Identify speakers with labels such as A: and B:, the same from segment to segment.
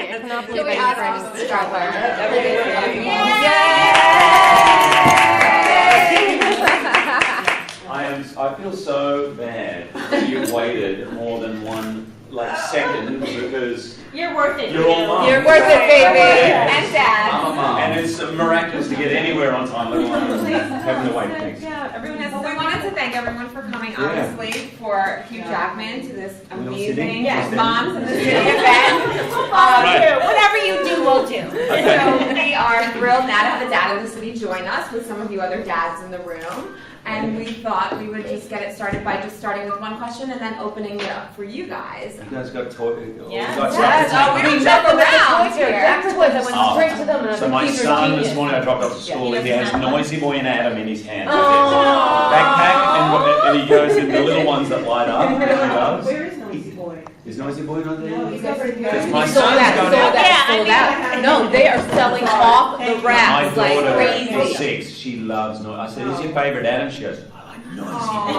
A: I cannot believe
B: So we
A: I'm
B: asked
A: friends.
C: I feel so bad that you waited more than one second because
D: You're worth it.
C: you're all moms.
B: You're worth it, baby.
C: Yeah.
B: And dad.
C: I'm a mom. And it's miraculous to get anywhere on time, let alone having to wait. Thanks.
D: Yeah, everyone has
B: Well, we wanted to thank everyone for coming,
C: Yeah.
B: obviously, for Hugh Jackman to this amazing
C: sitting?
B: Moms in the City event.
D: Whatever you do, we'll do.
B: So we are thrilled now to have a dad in the city join us with some of you other dads in the room. And we thought we would just get it started by just starting with one question and then opening it up for you guys.
C: You guys got toys?
D: Yes.
B: Oh, we don't jump around here.
A: Jack toys, I went straight to them and
C: So
A: I
C: my
A: think these are
C: son
A: genius.
C: this morning, I dropped off to school and he has Noisy Boy and Adam in his hand.
A: Oh.
C: Backpack and he goes in the little ones that light up. He does.
E: Where is Noisy Boy?
C: Is Noisy Boy not there?
E: No, he's over here.
C: Because my
A: Sold
C: son's
A: out,
C: going
A: sold
C: out.
A: out, sold out. No, they are selling off the
C: My
A: wraps like
C: daughter
A: crazy.
C: is 6. She loves Noisy. I said, "Is your favorite Adam?" She goes, "I like Noisy Boy."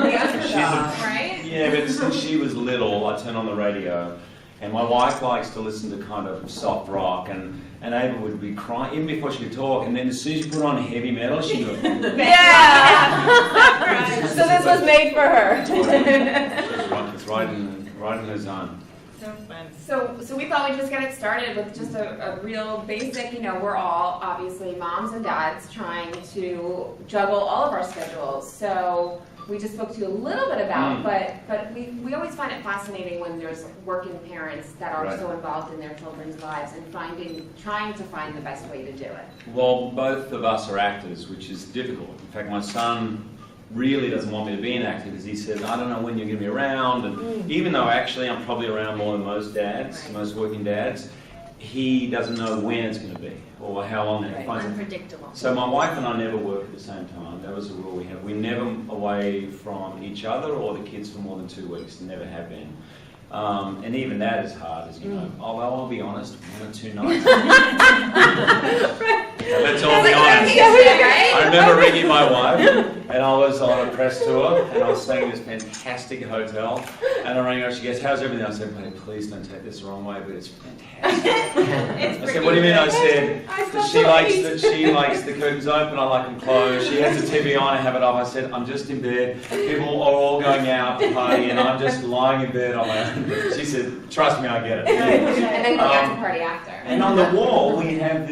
B: The underdog,
C: a-
B: right?
C: Yeah, but since she was little, I turned on the radio, and my wife likes to listen to kind of soft rock, and Ava would be crying even before she could talk, and then as soon as you put on heavy metal, she would.
A: Yeah. So this was made for her.
C: It's right in her zone.
D: So fun.
B: So we thought we'd just get it started with just a real basic, we're all obviously moms and dads trying to juggle all of our schedules. So we just spoke to you a little bit about, but we always find it fascinating when there's working parents that are
C: Right.
B: so involved in their children's lives and trying to find the best way to do it.
C: Well, both of us are actors, which is difficult. In fact, my son really doesn't want me to be an actor because he says, I don't know when you're going to be around. And even though actually I'm probably around more than most dads, most working dads, he doesn't know when it's going to be or how long it finds.
D: Unpredictable.
C: So my wife and I never work at the same time. That was a rule we have. We're never away from each other or the kids for more than 2 weeks. Never have been. And even that is hard, as you know. Oh, well, I'll be honest, 1 or 2 nights. Let's all be honest. I remember ringing my wife, and I was on a press tour, and I was staying in this fantastic hotel, and I rang her, she goes, how's everything? I said, "Babe, please don't take this the wrong way, but it's fantastic." I said, "What do you mean?" I said, that she likes the curtains open, I like them closed. She has the TV on, I have it off. I said, "I'm just in bed. People are all going out to party, and I'm just lying in bed on my own." She said, "Trust me, I get it."
B: And then go out to party after.
C: And on the wall, we have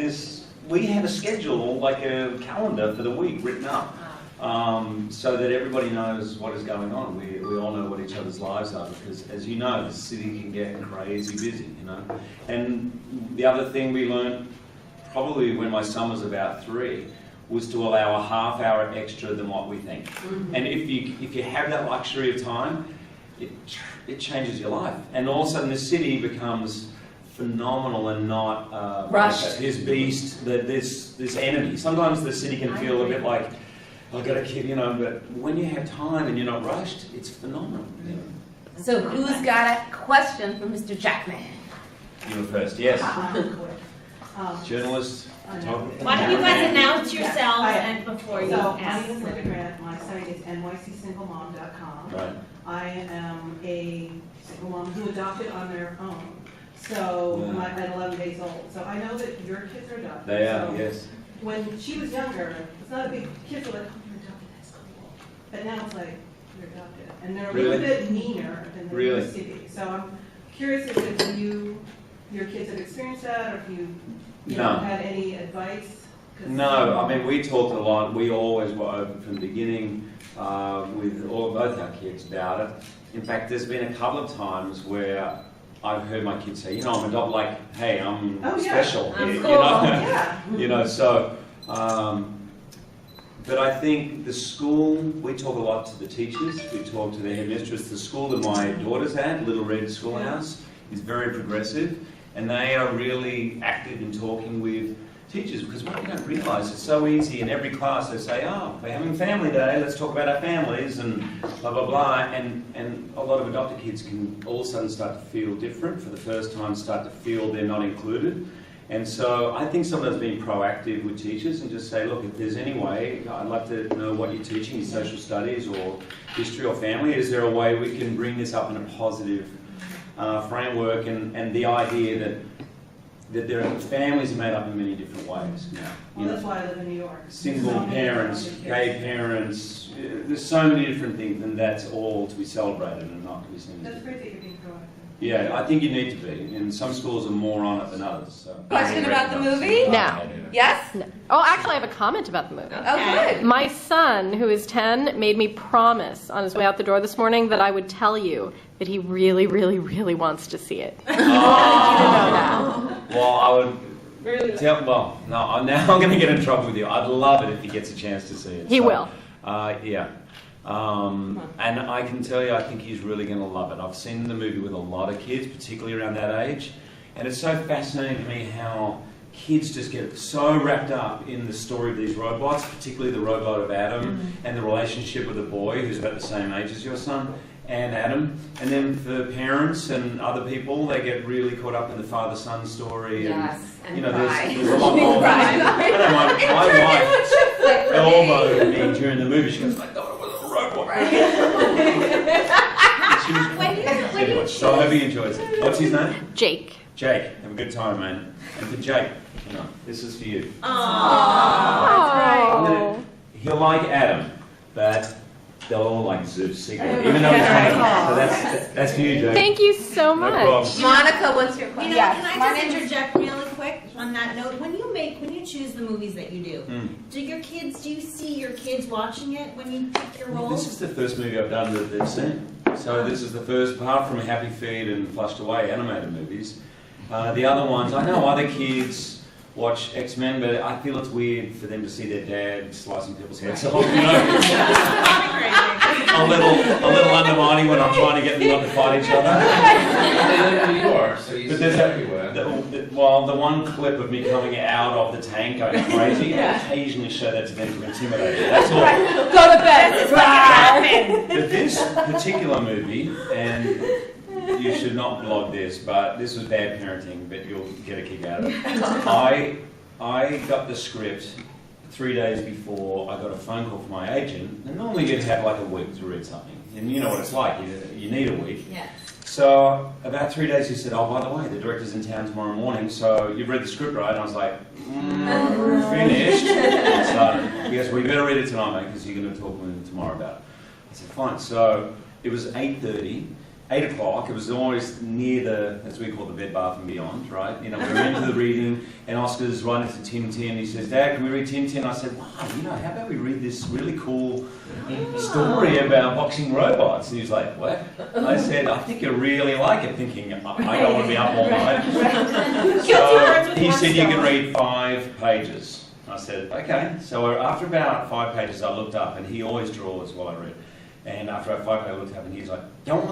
C: a schedule, like a calendar for the week written up, so that everybody knows what is going on. We all know what each other's lives are because, as you know, the city can get crazy busy, And the other thing we learned, probably when my son was about 3, was to allow a half hour extra than what we think. And if you have that luxury of time, it changes your life. And all of a sudden, the city becomes phenomenal and not
A: Rushed.
C: this beast, this enemy. Sometimes the city can feel a bit like, I've got a kid, but when you have time and you're not rushed, it's phenomenal.
A: So who's got a question for Mr. Jackman?
C: You were first, yes.
E: Quick.
C: Journalist, photographer.
D: Why don't you guys announce yourselves and before you
E: So, my
D: ask?
E: name is Linda Grant. My site is nycsinglemom.com.
C: Right.
E: I am a single mom who adopted on their own. So,
C: Yeah.
E: at 11 days old. So I know that your kids are adopted.
C: They are,
E: So
C: yes.
E: when she was younger, it's not a big, kids are like, oh, you're adopted, that's cool. But now it's like, you're adopted. And they're a
C: Really?
E: little bit meaner than they
C: Really?
E: used to be. So I'm curious if your kids have experienced that, or if you
C: No.
E: had any advice? 'Cause
C: No, I mean, we talked a lot. We always were open from the beginning with both our kids about it. In fact, there's been a couple of times where I've heard my kids say, I'm adopted, like, hey, I'm special.
A: I'm
C: here,
A: cool.
E: Yeah.
C: So, but I think the school, we talk a lot to the teachers, we talk to the headmistress. The school that my daughter's at, Little Red Schoolhouse, is very progressive, and they are really active in talking with teachers, because what you don't realise, it's so easy in every class they say, oh, we're having family day, let's talk about our families, and blah, blah, blah, and a lot of adopted kids can all of a sudden start to feel different, for the first time start to feel they're not included. And so I think sometimes being proactive with teachers and just say, look, if there's any way, I'd like to know what you're teaching in social studies or history or family. Is there a way we can bring this up in a positive framework and the idea that there are families are made up in many different ways now.
E: Well, that's why I live in New York.
C: Single
E: So many
C: parents,
E: different
C: gay
E: kids.
C: parents, there's so many different things, and that's all to be celebrated and not to be seen as.
E: That's great that you're being proactive.
C: Yeah, I think you need to be, and some schools are more on it than others. So.
A: Question about the movie?
F: No.
A: Yes?
F: No. Oh, actually, I have a comment about the movie.
A: Oh, good.
F: My son, who is 10, made me promise on his way out the door this morning that I would tell you that he really, really, really wants to see it.
C: Well, I would tell. Well, no. Now I'm going to get in trouble with you. I'd love it if he gets a chance to see it.
F: He will.
C: Yeah. And I can tell you, I think he's really going to love it. I've seen the movie with a lot of kids, particularly around that age, and it's so fascinating to me how kids just get so wrapped up in the story of these robots, particularly the robot of Adam and the relationship with the boy who's about the same age as your son and Adam. And then for parents and other people, they get really caught up in the father-son story.
B: Yes, and
C: you know,
B: cry.
C: there's a lot more. I know my wife elbowed me during the movie. She goes, "My daughter was a robot." She was, anyway, so I hope he enjoys it. What's his name?
F: Jake.
C: Jake. Have a good time, man. And for Jake, you know, this is for you.
F: Oh.
C: He'll like Adam, but they'll all like Zeus secretly, even though he's so that's for you, Jake.
F: Thank you so
C: No
F: much.
C: problem.
A: Monica, what's your
D: You
A: question?
D: know,
A: Yes.
D: can I just interject really quick on that note? When you choose the movies that you do, do you see your kids watching it when you pick your
C: Well,
D: roles?
C: this is the first movie I've done that they've seen. So this is the first, apart from Happy Feet and Flushed Away animated movies. The other ones, I know other kids watch X-Men, but I feel it's weird for them to see their dad slicing people's heads off. You know? a little undermining when I'm trying to get them not to fight each other.
G: They live in New York, so you
C: But
G: see
C: there's
G: it
C: that,
G: everywhere.
C: the one clip of me coming out of the tank going crazy, I occasionally show that to them to intimidate them. That's all.
A: Go to bed.
C: But this particular movie, and you should not blog this, but this was bad parenting, but you'll get a kick out of it. I got the script 3 days before I got a phone call from my agent, and normally you'd have like a week to read something, and you know what it's like, you need a week.
D: Yeah.
C: So about 3 days he said, oh, by the way, the director's in town tomorrow morning, so you've read the script, right? And I was like, finished. So he goes, well, you better read it tonight, mate, because you're going to talk with him tomorrow about it. I said, fine. So it was 8:30. 8 o'clock, it was always near the, as we call the Bed Bath and Beyond, right? You know, we were into the reading, and Oscar's right into Tintin. He says, Dad, can we read Tintin? I said, wow, you know, how about we read this really cool story about boxing robots? And he was like, what? I said, I think you'll really like it, thinking, I don't want to be up all night. So he said, you can read 5 pages. I said, okay. So after about 5 pages, I looked up, and he always draws while I read. And after about 5 pages, I looked up and he's like, go on,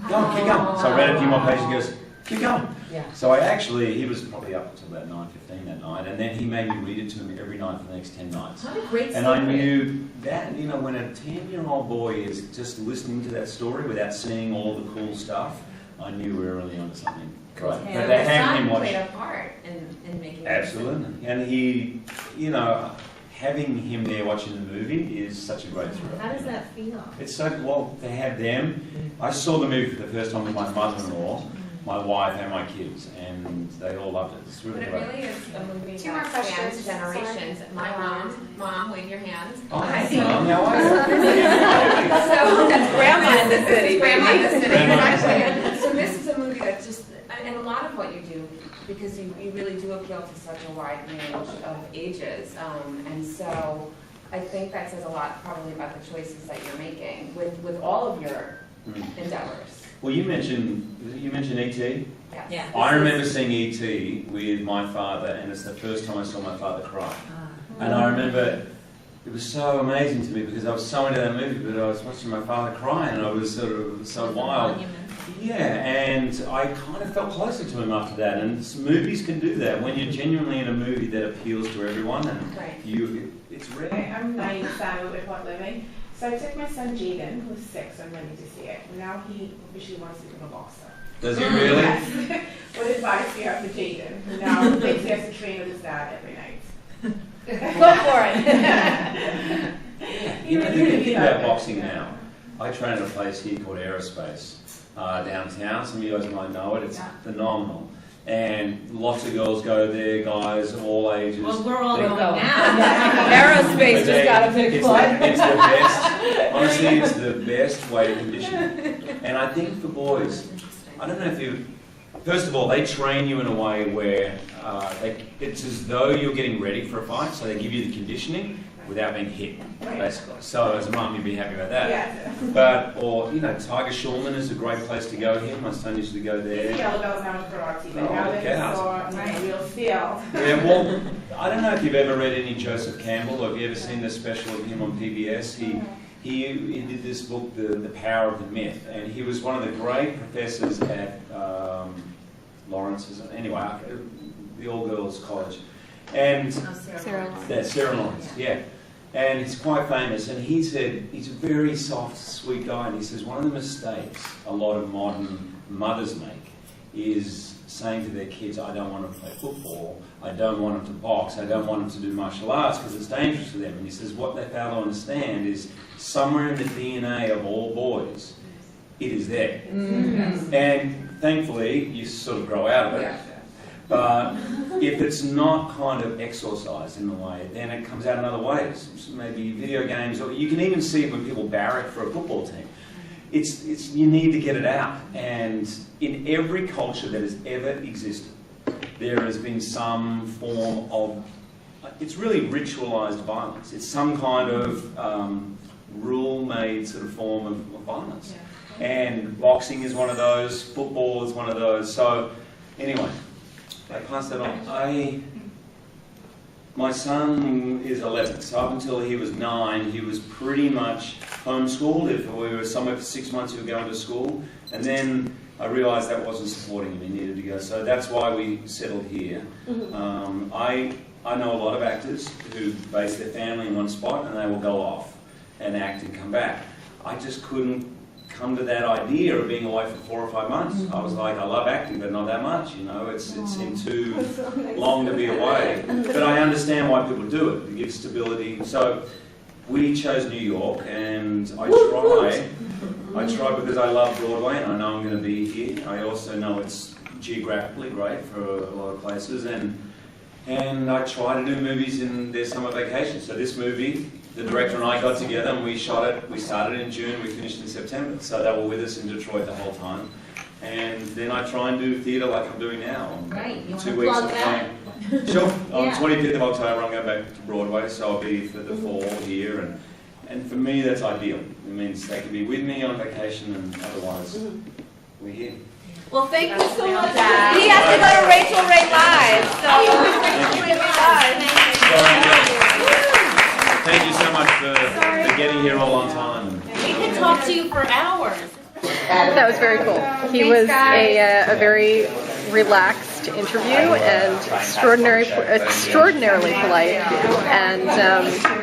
C: keep going. So I read a few more pages and he goes, keep going.
A: Yeah.
C: So he was probably up until about 9:15 that night, and then he made me read it to him every night for the next 10 nights.
A: What a great
C: And I
A: story.
C: knew that, you know, when a 10-year-old boy is just listening to that story without seeing all the cool stuff, I knew we were really onto something. Right. But
B: Yeah,
C: they
B: the
C: had
B: son
C: him watch.
B: played a part in making it.
C: Absolutely. And he, you know, having him there watching the movie is such a great thrill.
D: How does that feel?
C: It's so, well, to have them. I saw the movie for the first time with my mother-in-law, my wife, and my kids, and they all loved it. It's
B: But
C: really
B: it
C: great.
B: really is a movie
H: Two more
B: that spans
H: questions.
B: generations.
H: Sorry.
B: My mom, wave your hands.
C: Oh, hi, Mom. How are you?
B: So
A: That's grandma in the city.
B: Grandma in the city,
C: Grandma.
B: exactly. So this is a movie that just, and a lot of what you do, because you really do appeal to such a wide range of ages, and so I think that says a lot probably about the choices that you're making with all of your endeavors.
C: Well, you mentioned E.T.
B: Yes.
D: Yeah.
C: I remember seeing E.T. with my father, and it's the first time I saw my father cry. And I remember it was so amazing to me because I was so into that movie, but I was watching my father cry, and I was sort of so wild. Yeah, and I kind of felt closer to him after that. And movies can do that when you're genuinely in a movie that appeals to everyone, and
B: Right.
C: it's
H: Okay,
C: rare.
H: I'm 9 Samuel with What Living. So I took my son Jaden, who's 6, I'm ready to see it. Now he officially wants to become a boxer.
C: Does he really?
H: Yes. What advice do you have for Jaden, who now thinks he has to train with his dad every night?
A: Go for it.
C: You know, the good thing about boxing now, I train at a place here called Aerospace, downtown. Some of you guys might know it. It's phenomenal. And lots of girls go there, guys of all ages.
D: Well, we're all
A: There
D: going
A: you go.
D: now.
A: Aerospace just got a big
C: it's
A: foot.
C: it's the best, honestly, it's the best way to condition. And I think for boys, I don't know if you, first of all, they train you in a way where it's as though you're getting ready for a fight, so they give you the conditioning without being hit, basically. So as a mum, you'd be happy about that.
H: Yeah.
C: But, or, you know, Tiger Schulman is a great place to go here. My son used to go there.
H: Yellow bells now with karate, but
C: Oh,
H: now they
C: cows.
H: saw real steel.
C: Yeah, well, I don't know if you've ever read any Joseph Campbell, or have you ever seen the special of him on PBS? He did this book, The Power of the Myth, and he was one of the great professors at Lawrence's, anyway, the all-girls college. And
F: Sarah Lawrence.
C: that's Sarah Lawrence, yeah. And he's quite famous, and he said, he's a very soft, sweet guy, and he says one of the mistakes a lot of modern mothers make is saying to their kids, I don't want them to play football, I don't want them to box, I don't want them to do martial arts because it's dangerous for them. And he says what they fail to understand is somewhere in the DNA of all boys, it is there.
A: Mm-hmm.
C: And thankfully, you sort of grow out of it. But if it's not kind of exorcised in a way, then it comes out in other ways. Maybe video games, or you can even see it when people barrack for a football team. It's you need to get it out. And in every culture that has ever existed, there has been some form of, it's really ritualized violence. It's some kind of rule-made sort of form of violence. And boxing is one of those, football is one of those. So anyway, I passed that on. My son is 11, so up until he was 9, he was pretty much homeschooled. If we were somewhere for 6 months, he would go into school. And then I realised that wasn't supporting him, he needed to go. So that's why we settled here. I know a lot of actors who base their family in one spot and they will go off and act and come back. I just couldn't come to that idea of being away for 4 or 5 months. I was like, I love acting, but not that much, you know, it seemed too long to be away. But I understand why people do it, it gives stability. So we chose New York, and I try because I love Broadway, and I know I'm going to be here. I also know it's geographically great for a lot of places, and I try to do movies in their summer vacation. So this movie, the director and I got together and we shot it. We started in June, we finished in September. So they were with us in Detroit the whole time. And then I try and do theatre like I'm doing now.
A: Great. You want
C: 2
A: to
C: weeks
A: plug
C: of
A: that?
C: playing. Sure. On
A: Yeah.
C: 25th of October, I'm going back to Broadway, so I'll be for the fall here. And for me, that's ideal. It means they can be with me on vacation, and otherwise, we're here.
A: Well, thank you so much. He has to go to Rachel Ray Live. So,
C: Thank you so much for getting here all on time.
A: we can talk to you for hours.
F: That was very cool. He was a very relaxed interview and extraordinarily polite, and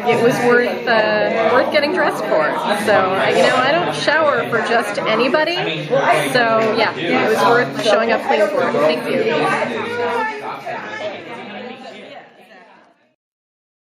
F: it was worth getting dressed for. So I don't shower for just anybody. So yeah, it was worth showing up clean for. Thank you.